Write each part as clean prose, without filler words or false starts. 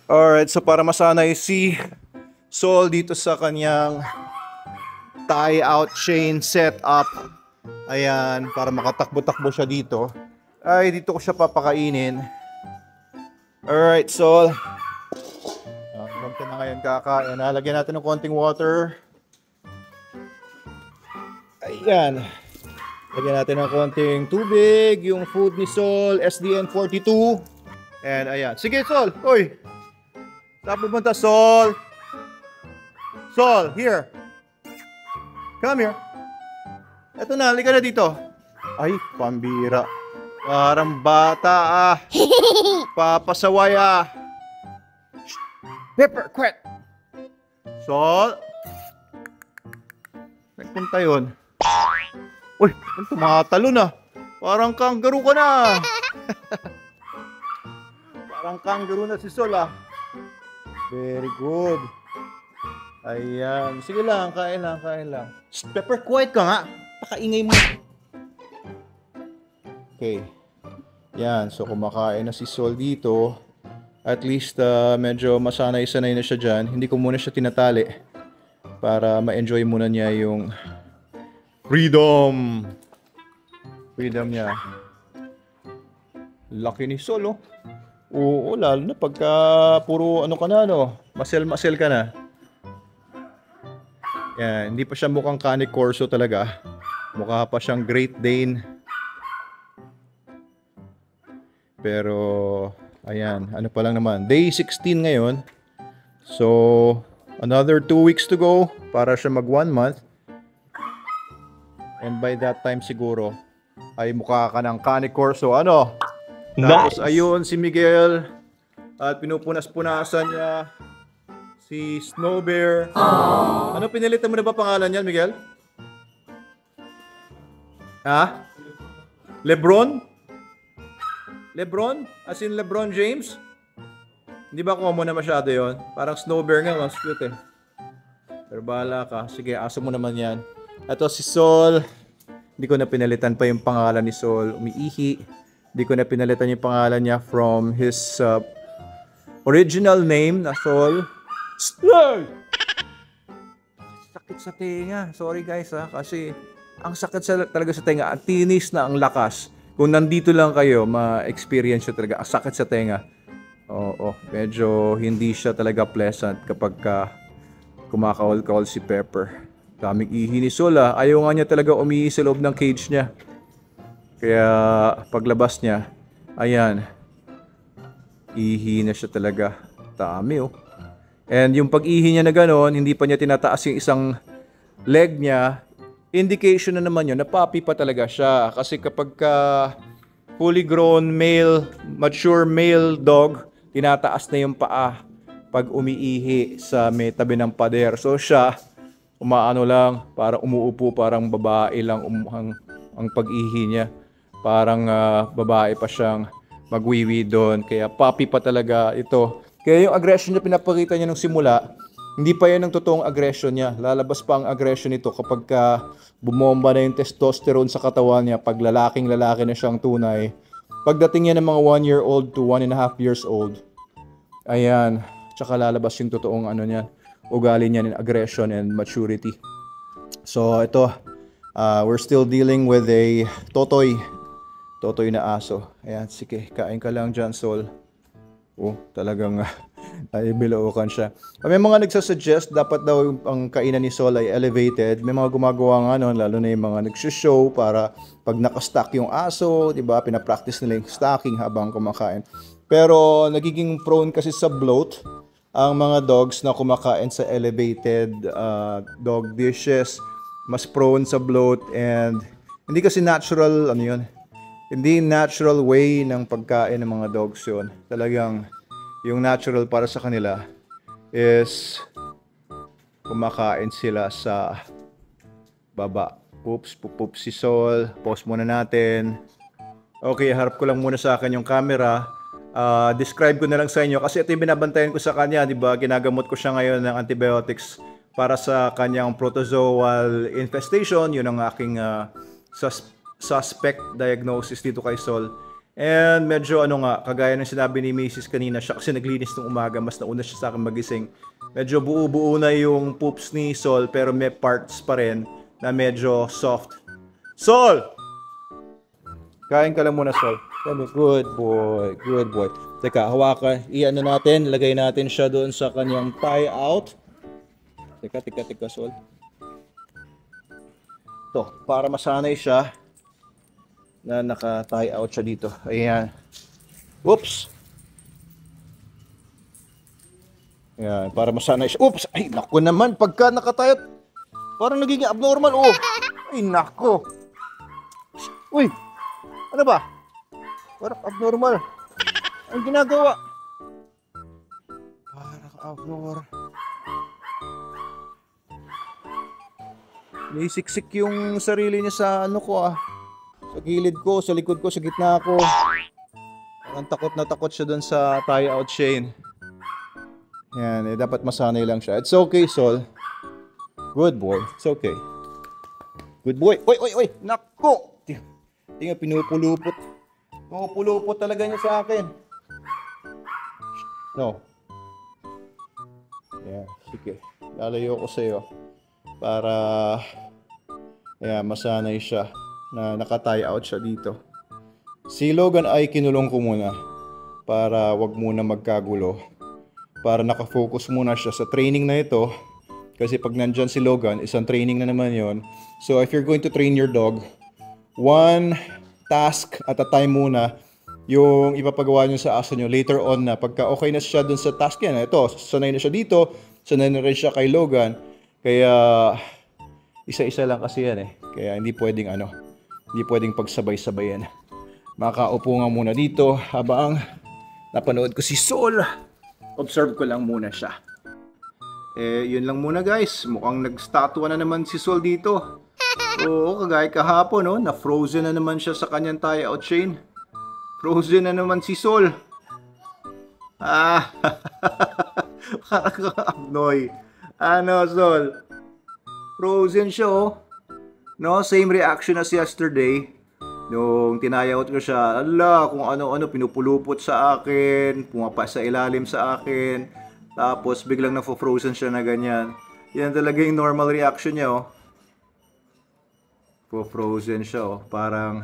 Alright, so para masanay si Sol dito sa kanyang tie out chain setup, ayan, para makatakbo-takbo siya dito, ay dito ko siya papakainin. Alright, Sol. Huwag ka na ngayon kakain. Lagyan natin ng konting water. Ayan. Lagyan natin ng konting tubig. Yung food ni Sol, SDN42. And ayan. Sige, Sol. Uy. Saan pupunta, Sol? Sol, here. Come here. Eto na, halika na dito. Ay, pambira. Parang bata ah. Papasaway ah. Pepper, quit. Sol. Nagpunta yun. Uy, tumatalo na. Parang kangaroo ka na. Parang kangaroo na si Sol ah. Very good. Ayan. Sige lang, kain lang, kain lang. Shh, Pepper, quiet ka nga. Pakaingay mo. Okay. Yan, so kumakain na si Sol dito. At least medyo masanay-sanay na siya dyan. Hindi ko muna siya tinatali para ma-enjoy muna niya yung freedom. Freedom niya. Laki ni Sol, oh. Oo, lalo na pagka puro ano ka na, no? Masel-masel ka na. Yan, hindi pa siya mukhang Cane Corso talaga. Mukha pa siyang Great Dane. Pero, ayan, ano pa lang naman. Day 16 ngayon. So, another 2 weeks to go para siya mag 1 month. And by that time siguro, ay mukha ka ng Cane Corso. Ano? Tapos ayun si Miguel at pinupunas-punasan niya si Snow Bear. Ano pinilitan mo na ba pangalan niyan, Miguel? Ha? Lebron? Lebron? As in Lebron James? Hindi ba common na masyado yon? Parang Snow Bear nga, mas cute eh. Pero bahala ka. Sige, aso mo naman yan. Ito si Sol. Hindi ko na pinalitan pa yung pangalan ni Sol. Umiihi. Hindi ko na pinalitan yung pangalan niya from his original name na Sol. Sakit sa tenga. Sorry guys ha. Kasi ang sakit talaga sa tenga. Ang tinis na ang lakas. Kung nandito lang kayo, ma-experience nyo talaga. Ang sakit sa tenga. Oo. Medyo hindi siya talaga pleasant kapag kumakawal-kawal si Pepper. Daming ihi ni Sol ha. Ayaw nga niya talaga umihi sa loob ng cage niya. Kaya paglabas niya, ayan, ihi na siya talaga. Dami oh. And yung pag-ihi niya na gano'n, hindi pa niya tinataas yung isang leg niya, indication na naman yun na puppy pa talaga siya. Kasi kapag fully grown male, mature male dog, tinataas na yung paa pag umiihi sa may tabi ng pader. So siya, umaano lang, para umuupo, parang babae lang ang pag-ihi niya. Parang babae pa siyang magwiwi doon. Kaya puppy pa talaga ito. Kaya yung aggression niya pinapakita niya nung simula, hindi pa yan ang totoong aggression niya. Lalabas pa ang aggression nito kapag bumomba na yung testosterone sa katawan niya. Pag lalaking-lalaki na siyang tunay. Pagdating niya ng mga 1-year-old to 1.5 years old, ayan, tsaka lalabas yung totoong ano niya, ugali niya ng aggression and maturity. So ito, we're still dealing with a Totoy na aso. Ayan, sige, kain ka lang dyan, Sol. Oh, talagang ay bilaukan siya. May mga nagsasuggest, dapat daw ang kainan ni Sol ay elevated. May mga gumagawa nga nun, lalo na yung mga nagsushow para pag nakastack yung aso, diba, pinapractice nila yung stacking habang kumakain. Pero nagiging prone kasi sa bloat ang mga dogs na kumakain sa elevated dog dishes. Mas prone sa bloat and hindi kasi natural, ano yun, hindi natural way ng pagkain ng mga dogs yun. Talagang yung natural para sa kanila is kumakain sila sa baba. Oops, pupup si Sol. Pause muna natin. Okay, harap ko lang muna sa akin yung camera. Describe ko na lang sa inyo kasi ito yung binabantayan ko sa kanya, di ba? Ginagamot ko siya ngayon ng antibiotics para sa kanyang protozoal infestation. Yun ang aking suspect diagnosis dito kay Sol. And medyo ano nga, kagaya ng sinabi ni Mrs. kanina, siya kasi naglinis ng umaga, mas nauna siya sa akin magising. Medyo buo-buo na yung poops ni Sol, pero may parts pa rin na medyo soft. Sol! Kain ka lang muna, Sol. Good boy, good boy. Teka, hawakan, iyan na natin, lagay natin siya doon sa kanyang tie out. Teka, Sol. To, para masanay siya na naka-tie out siya dito. Ayan. Oops! Ayan, para masanay siya. Oops! Ay, naku naman, pagka naka-tie out, parang nagiging abnormal, oh. Ay, naku. Uy! Ano ba? Parang abnormal. Ang ginagawa? Parang abnormal. May siksik yung sarili niya sa ano ko ah. Sa gilid ko, sa likod ko, sa gitna ko. Parang takot na takot siya dun sa tie-out chain. Yan, eh, dapat masanay lang siya. It's okay, Sol. Good boy. It's okay. Good boy. Oy! Nako! Tingnan, pinupulupot. Pinupulupot talaga niya sa akin. No. Yan, sige. Lalayo ko sa'yo. Para masanay siya na naka-tie out siya dito. Si Logan ay kinulong ko muna para wag muna magkagulo. Para nakafocus muna siya sa training na ito. Kasi pag nandyan si Logan, isang training na naman yon. So if you're going to train your dog, one task at a time muna yung ipapagawa nyo sa aso nyo. Later on na, pagka okay na siya dun sa task yan, ito, sanay na siya dito, sanay na rin siya kay Logan. Kaya isa-isa lang kasi yan eh. Kaya hindi pwedeng pagsabay-sabayan. Makaupo nga muna dito habang napanood ko si Sol. Observe ko lang muna siya. Yun lang muna guys. Mukhang nagstatwa na naman si Sol dito. Oo, kagaya kahapon, no? Na-frozen na naman siya sa kanyang tie-out chain. Frozen na naman si Sol. Parang kakabnoy. Ano, Sol? Frozen siya, oh. No, same reaction as yesterday. Nung tinayawat ko siya, kung ano-ano pinupulupot sa akin, pumapa sa ilalim sa akin, tapos biglang na-frozen siya na ganyan. Yan talaga yung normal reaction niya, oh. Frozen siya, oh. Parang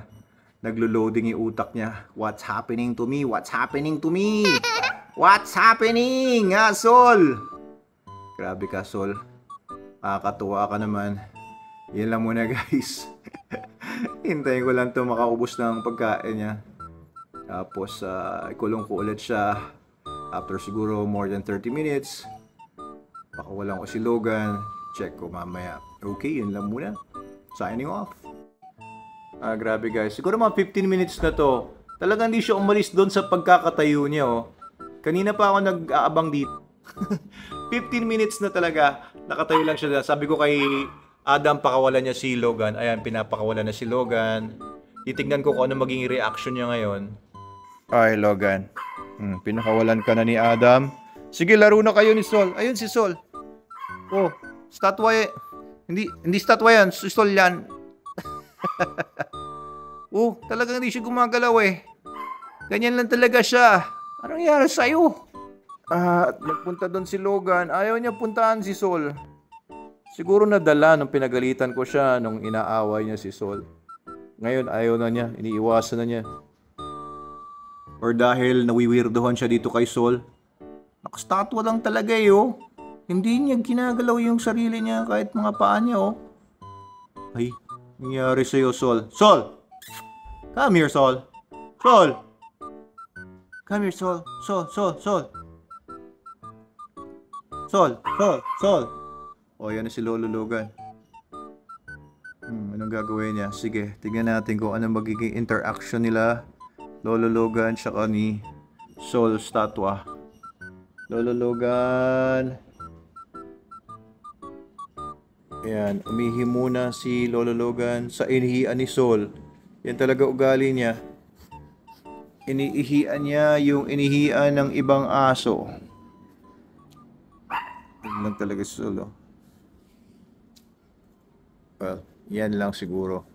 naglo-loading yung utak niya. What's happening to me? What's happening to me? What's happening? Sol? Grabe ka, Sol. Katuwa ka naman. Yan lang muna, guys. Hintayin ko lang to makaubos ng pagkain niya. Tapos, ikulong ko ulit siya. After siguro more than 30 minutes. Pakawalan ko si Logan. Check ko mamaya. Okay, yun lang muna. Signing off. Grabe guys. Siguro mga 15 minutes na to. Talagang hindi siya umalis doon sa pagkakatayo niya, oh. Kanina pa ako nag-aabang dito. 15 minutes na talaga. Nakatayo lang siya. Sabi ko kay Adam, pakawalan niya si Logan. Ayan, pinapakawalan na si Logan. Titignan ko kung ano maging reaction niya ngayon. Ay, Logan. Pinakawalan ka na ni Adam. Sige, laro na kayo ni Sol. Ayun si Sol. Oh, statwa eh. Hindi statwa yan. Si Sol yan. Oh, talagang hindi siya gumagalaw eh. Ganyan lang talaga siya. Anong nangyari sa'yo? Nagpunta doon si Logan. Ayaw niya puntahan si Sol. Siguro nadala nung pinagalitan ko siya nung inaaway niya si Sol. Ngayon ayaw na niya. Iniiwasan na niya. Or dahil nawiwirdohan siya dito kay Sol. Nakastatwa lang talaga eh, oh. Hindi niya ginagalaw yung sarili niya kahit mga paa niya, oh. Ay, nangyari sa'yo, Sol. Sol! Come here, Sol. Sol! Come here, Sol. Sol. O, yan na si Lolo Logan. Anong gagawin niya? Sige, tignan natin kung anong magiging interaction nila. Lolo Logan tsaka ni Sol statwa. Lolo Logan. Ayan, umihi muna si Lolo Logan sa inihian ni Sol. Yan talaga ugali niya. Iniihian niya yung inihian ng ibang aso. Yan lang talaga si Sol, oh. Well, yan lang siguro.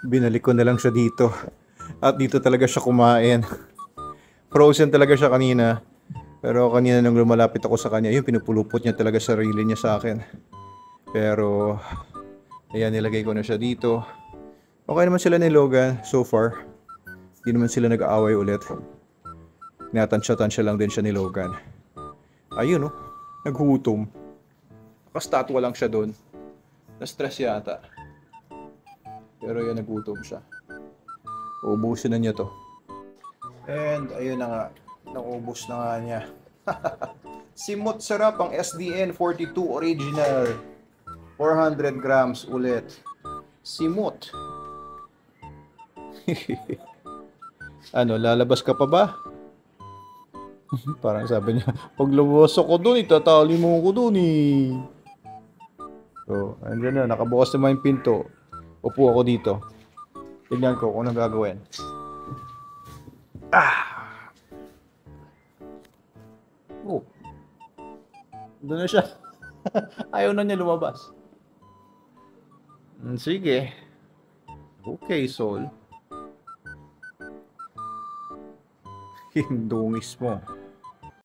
Binalik ko na lang siya dito. At dito talaga siya kumain. Frozen talaga siya kanina. Pero kanina nung lumalapit ako sa kanya, yun, pinupulupot niya talaga sarili niya sa akin. Pero, ayan, nilagay ko na siya dito. Okay naman sila ni Logan so far. Hindi naman sila nag-aaway ulit. Tinatansya-tansya lang din siya ni Logan. Ayun, oh. Naghutom. Nakastatwa lang siya doon. Na-stress yata. Pero yan, nagutom siya. Uubusin na niya to. And ayun na nga. Naubos na nga niya. Simot sarap ang SDN 42 original. 400 grams ulit. Simot. Ano, lalabas ka pa ba? Parang sabi niya, pag lumabas ako doon, itatali mo ko doon eh. So, andyan na, nakabukas naman yung pinto. Upo ako dito. Tignan ko kung anong gagawin. Oh. Doon na siya. Ayaw na niya lumabas. Sige. Okay, Sol. Yung dungis mo.